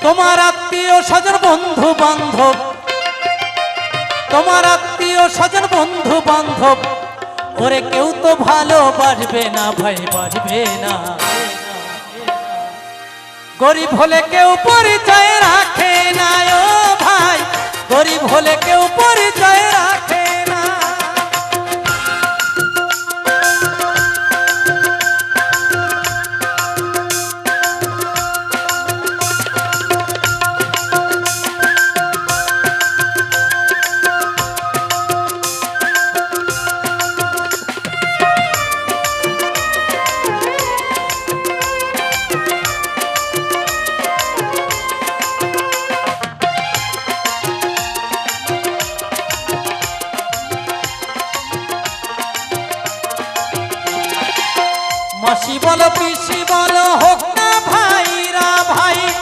তোমার আত্মীয় স্বজন বন্ধু বান্ধব, তোমার আত্মীয় স্বজন বন্ধু বান্ধব, ওরে কেউ তো ভালোবাসবে না ভাই, বাসবে না। গরিব হলে কেউ পরিচয় রাখে না ও ভাই, গরিব হলে কেউ পরিচয় রাখে